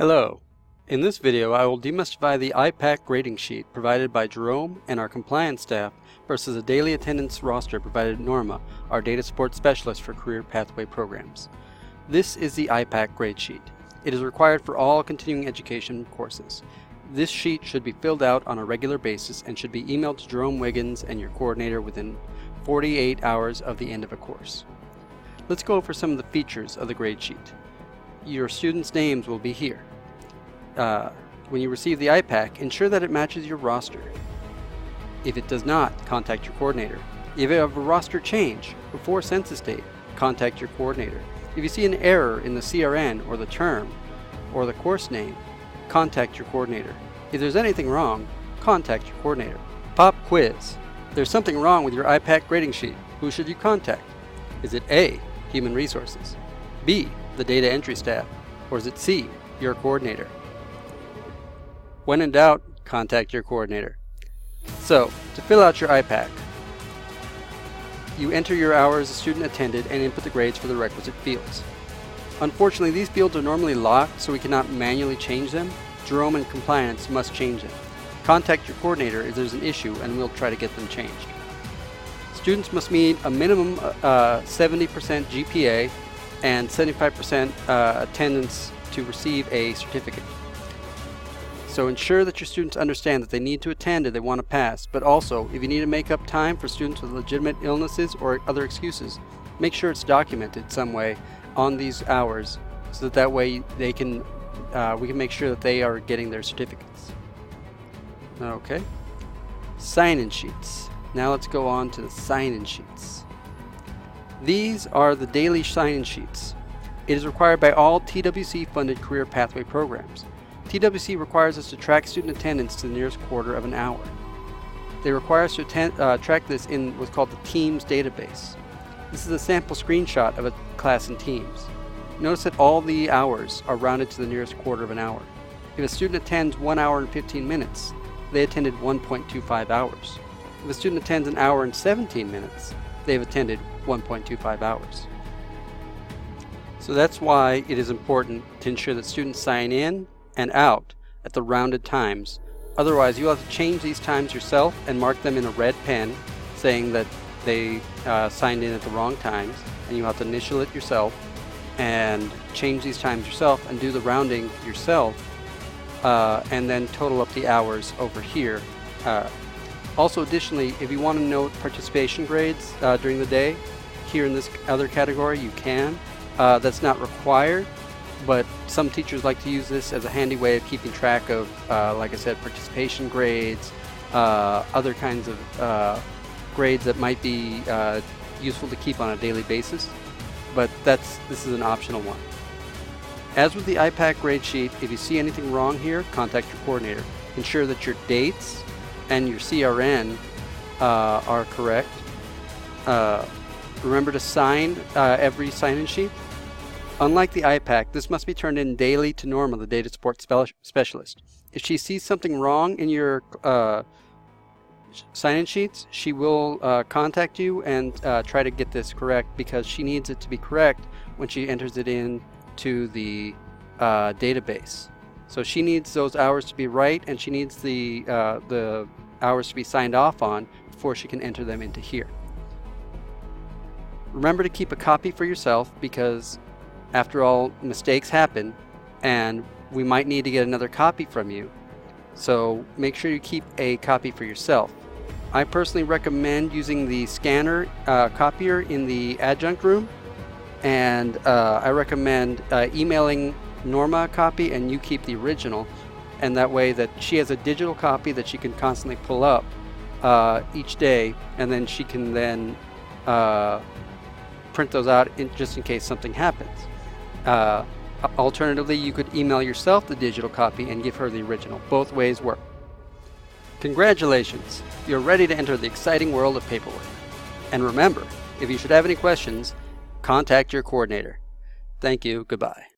Hello. In this video I will demystify the IPAK grading sheet provided by Jerome and our compliance staff versus a daily attendance roster provided by Norma, our data support specialist for Career Pathway Programs. This is the IPAK grade sheet. It is required for all continuing education courses. This sheet should be filled out on a regular basis and should be emailed to Jerome Wiggins and your coordinator within 48 hours of the end of a course. Let's go over some of the features of the grade sheet. Your students' names will be here. When you receive the IPAK, ensure that it matches your roster. If it does not, contact your coordinator. If you have a roster change before census date, contact your coordinator. If you see an error in the CRN or the term or the course name, contact your coordinator. If there's anything wrong, contact your coordinator. Pop quiz. There's something wrong with your IPAK grading sheet. Who should you contact? Is it A, Human Resources, B, the data entry staff, or is it C, your coordinator? When in doubt, contact your coordinator. So, to fill out your IPAK, you enter your hours a student attended and input the grades for the requisite fields. Unfortunately, these fields are normally locked, so we cannot manually change them. Jerome and compliance must change them. Contact your coordinator if there's an issue and we'll try to get them changed. Students must meet a minimum 70% GPA and 75% attendance to receive a certificate. So ensure that your students understand that they need to attend if they want to pass, but also if you need to make up time for students with legitimate illnesses or other excuses, make sure it's documented some way on these hours so that way they can we can make sure that they are getting their certificates. Okay. Sign-in sheets. Now let's go on to the sign-in sheets. These are the daily sign-in sheets. It is required by all TWC-funded career pathway programs. TWC requires us to track student attendance to the nearest quarter of an hour. They require us to track this in what's called the Teams database. This is a sample screenshot of a class in Teams. Notice that all the hours are rounded to the nearest quarter of an hour. If a student attends 1 hour and 15 minutes, they attended 1.25 hours. If a student attends an hour and 17 minutes, they've attended 1.25 hours. So that's why it is important to ensure that students sign in and out at the rounded times. Otherwise, you'll have to change these times yourself and mark them in a red pen saying that they signed in at the wrong times, and you have to initial it yourself and change these times yourself and do the rounding yourself and then total up the hours over here. Also, additionally, if you want to note participation grades during the day, here in this other category you can. That's not required, but some teachers like to use this as a handy way of keeping track of, like I said, participation grades, other kinds of grades that might be useful to keep on a daily basis, but this is an optional one. As with the IPAK grade sheet, if you see anything wrong here, contact your coordinator. Ensure that your dates and your CRN are correct. Remember to sign every sign-in sheet. Unlike the IPAK, this must be turned in daily to Norma, the data support specialist. If she sees something wrong in your sign-in sheets, she will contact you and try to get this correct, because she needs it to be correct when she enters it in to the database. So she needs those hours to be right, and she needs the hours to be signed off on before she can enter them into here. Remember to keep a copy for yourself, because after all, mistakes happen and we might need to get another copy from you. So make sure you keep a copy for yourself. I personally recommend using the scanner copier in the adjunct room, and I recommend emailing Norma a copy and you keep the original, and that way that she has a digital copy that she can constantly pull up each day, and then she can then print those out just in case something happens. Alternatively, you could email yourself the digital copy and give her the original. Both ways work. Congratulations! You're ready to enter the exciting world of paperwork. And remember, if you should have any questions, contact your coordinator. Thank you. Goodbye.